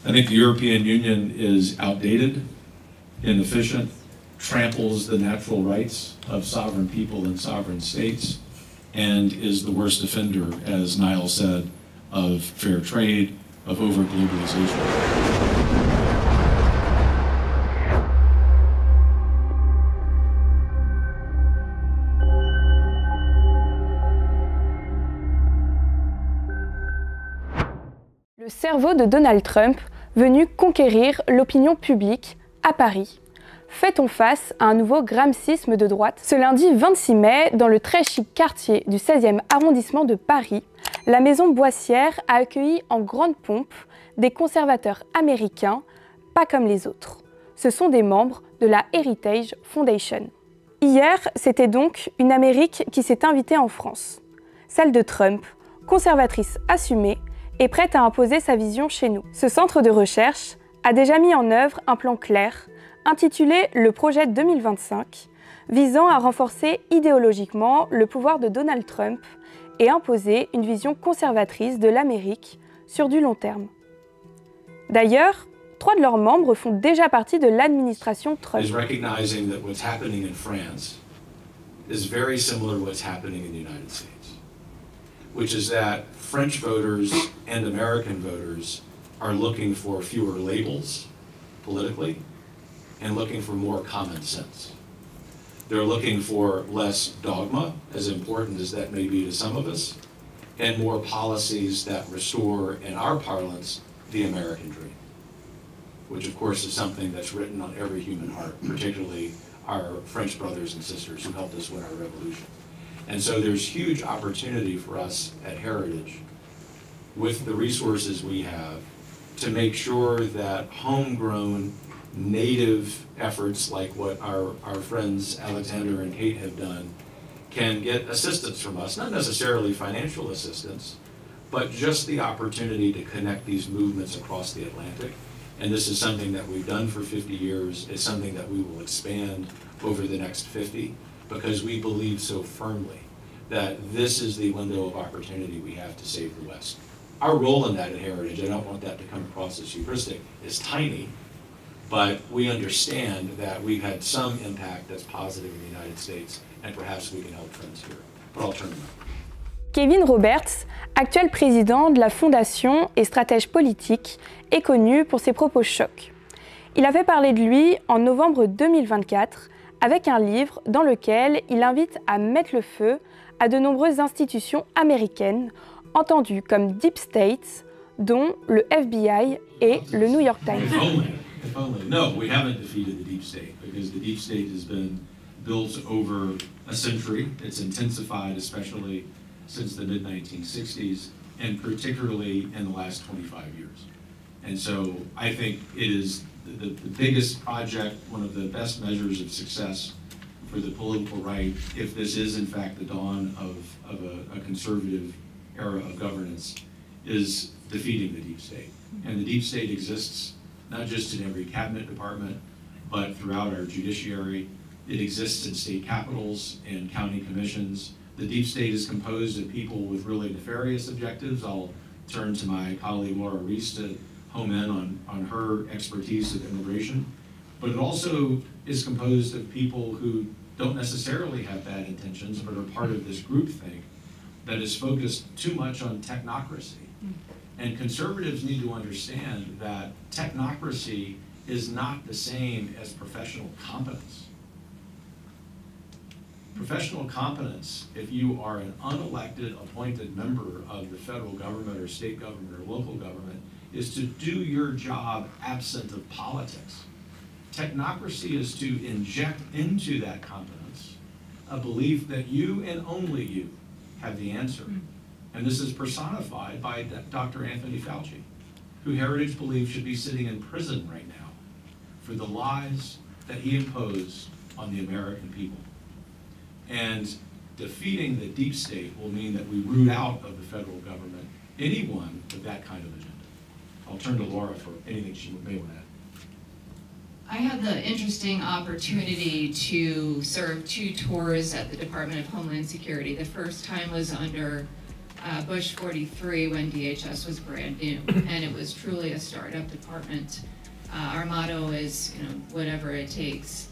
I think the European Union is outdated, inefficient, tramples the natural rights of sovereign people and sovereign states, and is the worst offender, as Niall said, of fair trade, of over-globalization. Le cerveau de Donald Trump, venu conquérir l'opinion publique à Paris. Fait-on face à un nouveau gramscisme de droite? Ce lundi 26 mai, dans le très chic quartier du 16e arrondissement de Paris, la maison Boissière a accueilli en grande pompe des conservateurs américains, pas comme les autres. Ce sont des membres de la Heritage Foundation. Hier, c'était donc une Amérique qui s'est invitée en France. Celle de Trump, conservatrice assumée, est prête à imposer sa vision chez nous. Ce centre de recherche a déjà mis en œuvre un plan clair, intitulé le projet 2025, visant à renforcer idéologiquement le pouvoir de Donald Trump et imposer une vision conservatrice de l'Amérique sur du long terme. D'ailleurs, 3 de leurs membres font déjà partie de l'administration Trump. Recognizing that what's happening in France is very similar to what's happening in the United States, which is that French voters and American voters are looking for fewer labels politically and looking for more common sense. They're looking for less dogma, as important as that may be to some of us, and more policies that restore, in our parlance, the American dream, which of course is something that's written on every human heart, particularly our French brothers and sisters who helped us win our revolution. And so there's huge opportunity for us at Heritage, with the resources we have, to make sure that homegrown native efforts like what our friends Alexander and Kate have done can get assistance from us, not necessarily financial assistance, but just the opportunity to connect these movements across the Atlantic. And this is something that we've done for 50 years. It's something that we will expand over the next 50, because we believe so firmly that this is the window of opportunity we have to save the West. Our role in that at Heritage, I don't want that to come across as hubristic, is tiny, but we understand that we've had some impact that's positive in the United States, and perhaps we can help friends here. But I'll turn them over. Kevin Roberts, actuel président de la Fondation et stratège politique, est connu pour ses propos chocs. Il avait parlé de lui en novembre 2024 avec un livre dans lequel il invite à mettre le feu à de nombreuses institutions américaines, entendues comme Deep States, dont le FBI et le New York Times. If only. No, we haven't defeated the deep state, because the deep state has been built over a century. It's intensified, especially since the mid-1960s, and particularly in the last 25 years. And so I think it is the biggest project, one of the best measures of success for the political right, if this is in fact the dawn of a conservative era of governance, is defeating the deep state. And the deep state exists not just in every cabinet department, but throughout our judiciary. It exists in state capitals and county commissions. The deep state is composed of people with really nefarious objectives. I'll turn to my colleague Laura Reese to home in on her expertise of immigration. But it also is composed of people who don't necessarily have bad intentions, but are part of this groupthink that is focused too much on technocracy. And conservatives need to understand that technocracy is not the same as professional competence. Professional competence, if you are an unelected, appointed member of the federal government or state government or local government, is to do your job absent of politics. Technocracy is to inject into that competence a belief that you and only you have the answer. And this is personified by Dr. Anthony Fauci, who Heritage believes should be sitting in prison right now for the lies that he imposed on the American people. And defeating the deep state will mean that we root out of the federal government anyone with that kind of agenda. I'll turn to Laura for anything she may want to add. I had the interesting opportunity to serve 2 tours at the Department of Homeland Security. The first time was under Bush 43 when DHS was brand new, and it was truly a startup department. Our motto is, whatever it takes.